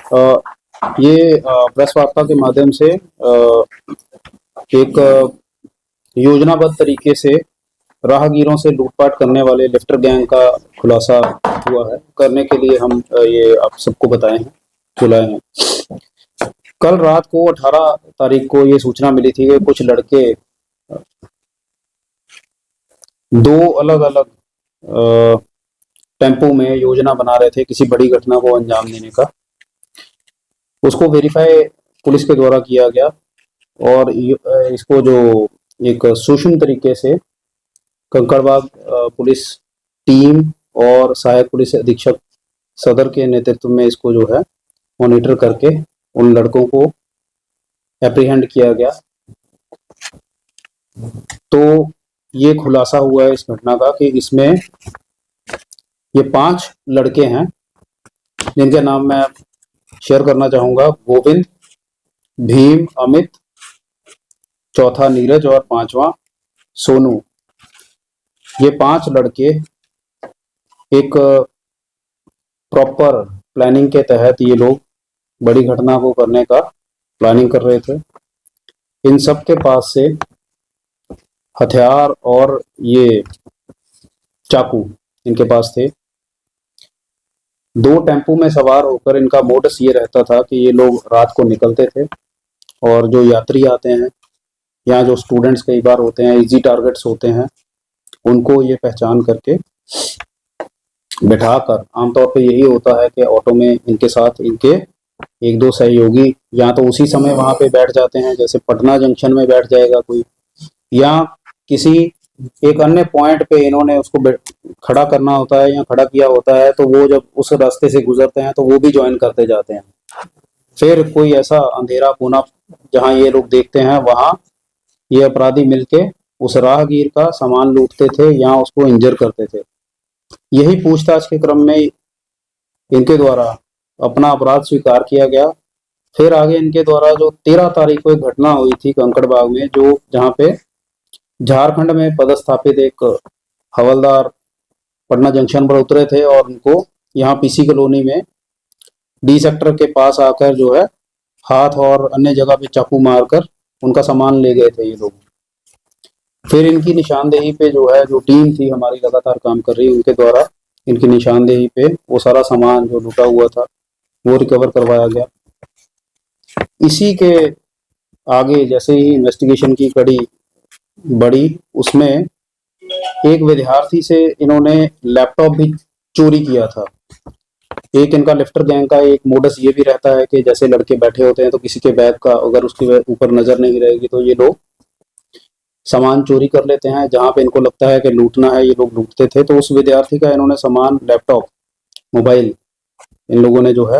ये प्रेस वार्ता के माध्यम से एक योजनाबद्ध तरीके से राहगीरों से लूटपाट करने वाले लिफ्टर गैंग का खुलासा हुआ है। करने के लिए हम ये आप सबको बताए हैं, बुलाए हैं। कल रात को 18 तारीख को ये सूचना मिली थी कि कुछ लड़के दो अलग अलग टेम्पो में योजना बना रहे थे किसी बड़ी घटना को अंजाम देने का। उसको वेरीफाई पुलिस के द्वारा किया गया और इसको जो एक सूक्ष्म तरीके से कंकड़बाग पुलिस टीम और सहायक पुलिस अधीक्षक सदर के नेतृत्व में इसको जो है मॉनिटर करके उन लड़कों को एप्रीहेंड किया गया। तो ये खुलासा हुआ है इस घटना का कि इसमें ये 5 लड़के हैं जिनके नाम मैं शेयर करना चाहूंगा। गोविंद, भीम, अमित, चौथा नीरज और 5वां सोनू। ये 5 लड़के एक प्रॉपर प्लानिंग के तहत ये लोग बड़ी घटना को करने का प्लानिंग कर रहे थे। इन सब के पास से हथियार और ये चाकू इनके पास थे। 2 टेम्पो में सवार होकर इनका मोडस ये रहता था कि ये लोग रात को निकलते थे और जो यात्री आते हैं या जो स्टूडेंट्स कई बार होते हैं, इजी टारगेट्स होते हैं, उनको ये पहचान करके बिठाकर, आमतौर पे यही होता है कि ऑटो में इनके साथ इनके 1-2 सहयोगी या तो उसी समय वहां पे बैठ जाते हैं, जैसे पटना जंक्शन में बैठ जाएगा कोई, या किसी एक अन्य पॉइंट पे इन्होंने उसको खड़ा करना होता है या खड़ा किया होता है, तो वो जब उस रास्ते से गुजरते हैं तो वो भी ज्वाइन करते जाते हैं। फिर कोई ऐसा अंधेरा कोना जहां ये लोग देखते हैं, वहां ये अपराधी मिलके उस राहगीर का सामान लूटते थे या उसको इंजर करते थे। यही पूछताछ के क्रम में इनके द्वारा अपना अपराध स्वीकार किया गया। फिर आगे इनके द्वारा जो 13 तारीख को एक घटना हुई थी कंकड़बाग में, जो जहाँ पे झारखंड में पदस्थापित एक हवलदार पटना जंक्शन पर उतरे थे और उनको यहाँ पीसी कॉलोनी में डी सेक्टर के पास आकर जो है हाथ और अन्य जगह पे चाकू मारकर उनका सामान ले गए थे ये लोग। फिर इनकी निशानदेही पे जो है, जो टीम थी हमारी लगातार काम कर रही, उनके द्वारा इनकी निशानदेही पे वो सारा सामान जो लूटा हुआ था वो रिकवर करवाया गया। इसी के आगे जैसे ही इन्वेस्टिगेशन की कड़ी बढ़ी, उसमें एक विद्यार्थी से इन्होंने लैपटॉप भी चोरी किया था। एक इनका लिफ्टर गैंग का एक मोडस ये भी रहता है कि जैसे लड़के बैठे होते हैं तो किसी के बैग का अगर उसके ऊपर नजर नहीं रहेगी तो ये लोग सामान चोरी कर लेते हैं। जहां पे इनको लगता है कि लूटना है, ये लोग लूटते थे। तो उस विद्यार्थी का इन्होंने सामान, लैपटॉप, मोबाइल, इन लोगों ने जो है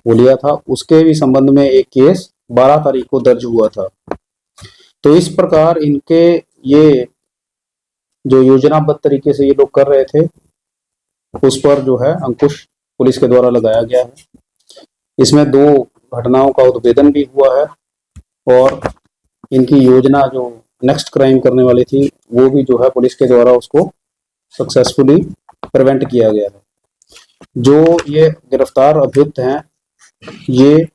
वो लिया था। उसके भी संबंध में एक केस 12 तारीख को दर्ज हुआ था। तो इस प्रकार इनके ये जो योजनाबद्ध तरीके से ये लोग कर रहे थे, उस पर जो है अंकुश पुलिस के द्वारा लगाया गया है। इसमें 2 घटनाओं का उद्भेदन भी हुआ है और इनकी योजना जो नेक्स्ट क्राइम करने वाली थी वो भी जो है पुलिस के द्वारा उसको सक्सेसफुली प्रिवेंट किया गया है। जो ये गिरफ्तार अभियुक्त हैं ये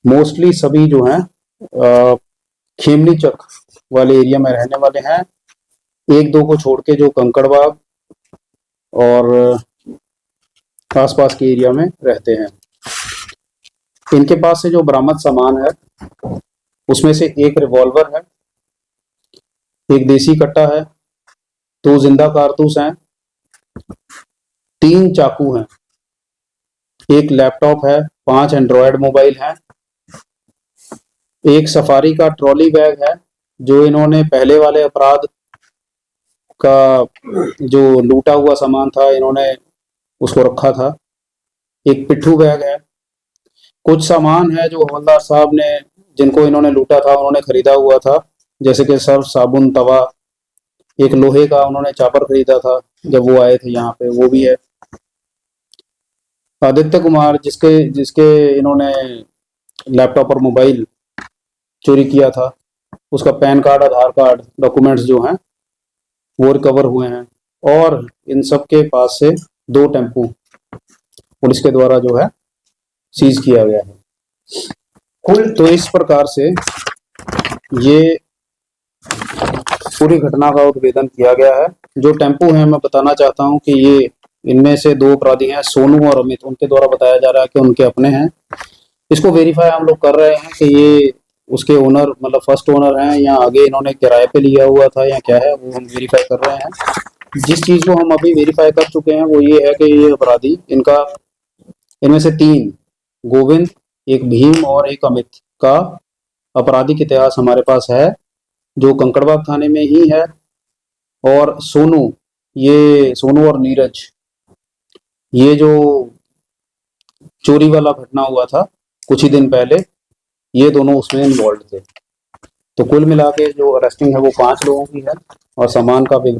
मोस्टली सभी जो हैं खेमनी चक वाले एरिया में रहने वाले हैं। 1-2 को छोड़ के जो कंकड़बाग और आसपास के एरिया में रहते हैं। इनके पास से जो बरामद सामान है उसमें से एक रिवॉल्वर है, एक देसी कट्टा है, 2 जिंदा कारतूस हैं, 3 चाकू हैं, एक लैपटॉप है, 5 एंड्रॉयड मोबाइल हैं, एक सफारी का ट्रॉली बैग है जो इन्होंने पहले वाले अपराध का जो लूटा हुआ सामान था इन्होंने उसको रखा था, एक पिट्ठू बैग है। कुछ सामान है जो हवलदार साहब ने, जिनको इन्होंने लूटा था, उन्होंने खरीदा हुआ था, जैसे कि सर्फ, साबुन, तवा, एक लोहे का उन्होंने चापर खरीदा था जब वो आए थे यहाँ पे, वो भी है। आदित्य कुमार जिसके जिसके इन्होंने लैपटॉप और मोबाइल चोरी किया था, उसका पैन कार्ड, आधार कार्ड, डॉक्यूमेंट्स जो हैं वो रिकवर हुए हैं। और इन सब के पास से 2 टेम्पू पुलिस के द्वारा जो है सीज किया गया है। कुल तो इस प्रकार से ये पूरी घटना का उद्भेदन किया गया है। जो टेम्पो है, मैं बताना चाहता हूं कि ये इनमें से दो अपराधी हैं, सोनू और अमित, उनके द्वारा बताया जा रहा है कि उनके अपने हैं। इसको वेरीफाई हम लोग कर रहे हैं कि ये उसके ओनर मतलब फर्स्ट ओनर हैं या आगे इन्होंने किराए पे लिया हुआ था या क्या है, वो हम वेरीफाई कर रहे हैं। जिस चीज को हम अभी वेरीफाई कर चुके हैं वो ये है कि ये अपराधी इनमें से 3 गोविंद, एक भीम और एक अमित का आपराधिक इतिहास हमारे पास है, जो कंकड़बाग थाने में ही है। और सोनू और नीरज, ये जो चोरी वाला घटना हुआ था कुछ ही दिन पहले, ये दोनों उसमें इन्वॉल्व थे। तो कुल मिला के जो अरेस्टिंग है वो 5 लोगों की है और सामान का विवरण